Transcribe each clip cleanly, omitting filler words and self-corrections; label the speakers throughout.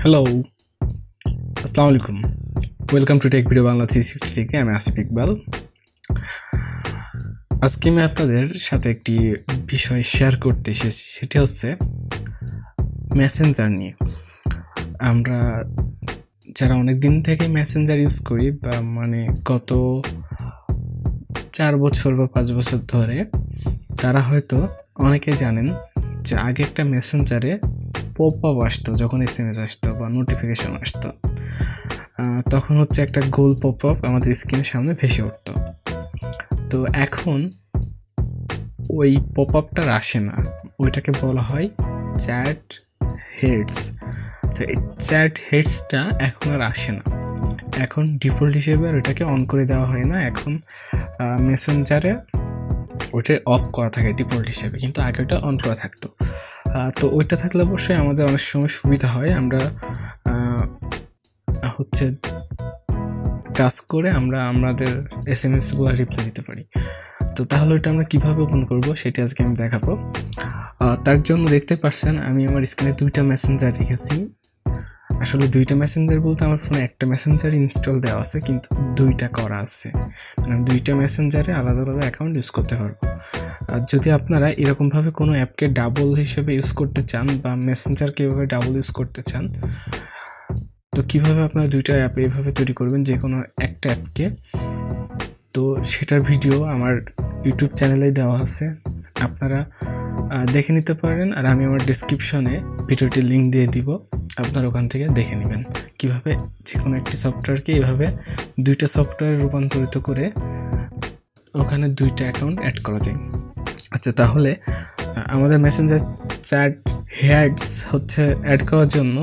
Speaker 1: Hello, আসসালামু আলাইকুম। Welcome to take video Bangla 360 থেকে। আমি আসিফ ইকবাল। আজকে আমি আপনাদের সাথে একটি বিষয় শেয়ার করতে এসেছি, সেটি হচ্ছে মেসেঞ্জার নিয়ে। আমরা যারা অনেক দিন থেকে মেসেঞ্জার ইউজ করি বা গত 4 বছর বা 5 বছর ধরে, তারা হয়তো অনেকে জানেন যে আগে একটা মেসেঞ্জারে পপ আপ আসতো, যখন SMS আসতো বা নোটিফিকেশন আসতো, তখন হচ্ছে একটা গোল পপ আপ আমাদের স্ক্রিনের সামনে ভেসে উঠত। তো এখন ওই পপ আপটা আসে না, ওইটাকে বলা হয় চ্যাট হেডস। তো এই চ্যাট হেডসটা এখন আর আসে না, এখন ডিফল্ট হিসেবে আর ওইটাকে অন করে দেওয়া হয় না। এখন মেসেঞ্জারে ওইটা অফ করা থাকে ডিফল্ট হিসেবে, কিন্তু আগে ওইটা অন করা থাকতো। তো ওইটা থাকলে অবশ্যই আমাদের অনেক সময় সুবিধা হয়, আমরা হচ্ছে টাস্ক করে আমরা আমাদের SMS-গুলো রিপ্লাই দিতে পারি। তো তাহলে ওইটা আমরা কীভাবে ওপেন করব সেটা আজকে আমি দেখাবো। তার জন্য দেখতে পাচ্ছেন আমি আমার স্ক্রিনে 2টা মেসেঞ্জার রেখেছি। আসলে 2টা মেসেঞ্জার বলতে আমার ফোনে একটা মেসেঞ্জার ইনস্টল দেওয়া আছে, কিন্তু 2টা করা আছে, মানে 2টা মেসেঞ্জারে আলাদা আলাদা অ্যাকাউন্ট ইউজ করতে পারবো। আর যদি আপনারা এরকমভাবে কোনো অ্যাপকে ডাবল হিসেবে ইউজ করতে চান বা মেসেঞ্জারকে এভাবে ডাবল ইউজ করতে চান, তো কীভাবে আপনারা 2টা অ্যাপ এইভাবে তৈরি করবেন যে কোনো একটা অ্যাপকে, তো সেটার ভিডিও আমার ইউটিউব চ্যানেলে দেওয়া আছে, আপনারা দেখে নিতে পারেন। আর আমি আমার ডিসক্রিপশনে ভিডিওটির লিঙ্ক দিয়ে দিব, আপনারা ওখান থেকে দেখে নেবেন কীভাবে যে কোনো একটি সফটওয়্যারকে এইভাবে 2টা সফটওয়্যারে রূপান্তরিত করে ওখানে 2টা অ্যাকাউন্ট অ্যাড করা যায়। আচ্ছা, তাহলে আমাদের মেসেঞ্জার চ্যাট হেডস হচ্ছে অ্যাড করার জন্য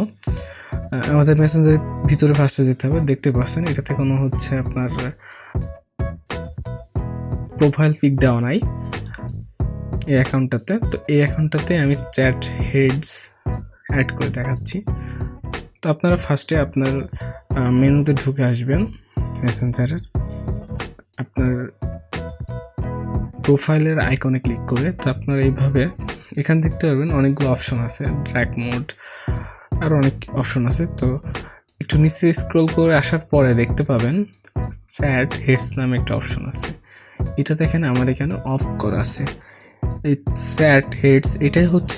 Speaker 1: আমাদের মেসেঞ্জারের ভিতরে ফার্স্টে যেতে হবে। দেখতে পাচ্ছেন এটাতে কোনো হচ্ছে আপনার প্রোফাইল পিক দেওয়া নাই এই অ্যাকাউন্টটাতে। তো এই অ্যাকাউন্টটাতে আমি চ্যাট হেডস অ্যাড করে দেখাচ্ছি। তো আপনারা ফার্স্টে আপনার মেনুতে ঢুকে আসবেন মেসেঞ্জারের, আপনার প্রোফাইলের আইকনে ক্লিক করে। তো আপনারা এইভাবে এখানে দেখতে পারবেন অনেকগুলো অপশন আছে, ট্র্যাক মোড, আর অনেক অপশন আছে। তো একটু নিচে স্ক্রল করে আসার পরে দেখতে পাবেন চ্যাট হেডস নামে একটা অপশন আছে, এটা দেখেন আমার এখানে অফ করা আছে। এই চ্যাট হেডস এটাই হচ্ছে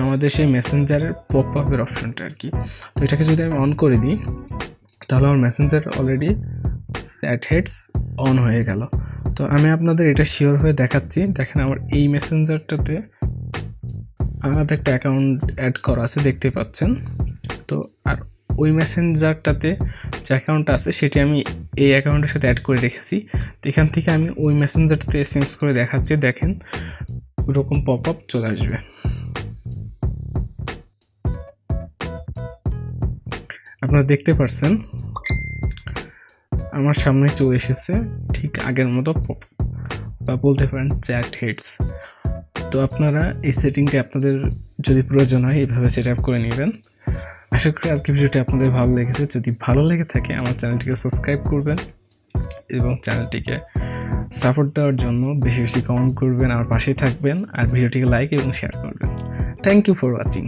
Speaker 1: আমাদের সেই মেসেঞ্জারের পপ আপের অপশনটা আর কি। তো এটাকে যদি আমি অন করে দিই তাহলে আমার messenger already chat heads on হয়ে গেল। তো আমি আপনাদের এটা শিওর হয়ে দেখাচ্ছি। দেখেন আমার এই মেসেঞ্জারটাতে আলাদা একটা অ্যাকাউন্ট অ্যাড করা আছে, দেখতে পাচ্ছেন। তো আর ওই মেসেঞ্জারটাতে যে অ্যাকাউন্টটা আছে সেটি আমি এই অ্যাকাউন্টের সাথে অ্যাড করে রেখেছি। তো এখান থেকে আমি ওই মেসেঞ্জারটাতে SMS করে দেখাচ্ছি, দেখেন ওরকম পপ আপ চলে আসবে। আপনারা দেখতে পাচ্ছেন আমার সামনে চলে এসেছে ঠিক আগের মতো পপ বা বলতে পারেন চ্যাট হেডস। তো আপনারা এই সেটিংটি আপনাদের যদি প্রয়োজন হয় এইভাবে সেট আপ করে নেবেন। আশা করি আজকে ভিডিওটি আপনাদের ভালো লেগেছে। যদি ভালো লেগে থাকে আমার চ্যানেলটিকে সাবস্ক্রাইব করবেন এবং চ্যানেলটিকে সাপোর্ট দেওয়ার জন্য বেশি বেশি কমেন্ট করবেন, আমার পাশেই থাকবেন, আর ভিডিওটিকে লাইক এবং শেয়ার করবেন। Thank you for watching.